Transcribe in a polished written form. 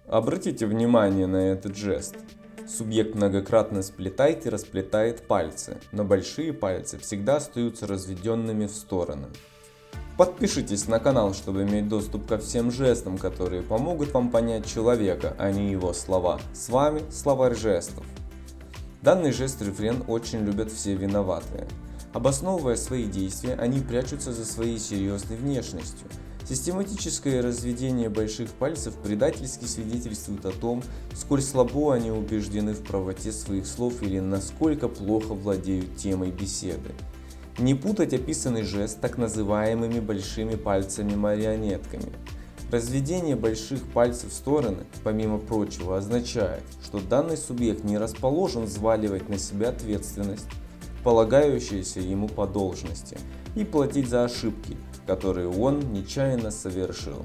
Обратите внимание на этот жест. Субъект многократно сплетает и расплетает пальцы, но большие пальцы всегда остаются разведенными в стороны. Подпишитесь на канал, чтобы иметь доступ ко всем жестам, которые помогут вам понять человека, а не его слова. С вами Словарь жестов. Данный жест рефрен очень любят все виноватые. Обосновывая свои действия, они прячутся за своей серьезной внешностью. Систематическое разведение больших пальцев предательски свидетельствует о том, сколь слабо они убеждены в правоте своих слов или насколько плохо владеют темой беседы. Не путать описанный жест с так называемыми большими пальцами-марионетками. Разведение больших пальцев в стороны, помимо прочего, означает, что данный субъект не расположен взваливать на себя ответственность, полагающуюся ему по должности, и платить за ошибки, которые он нечаянно совершил.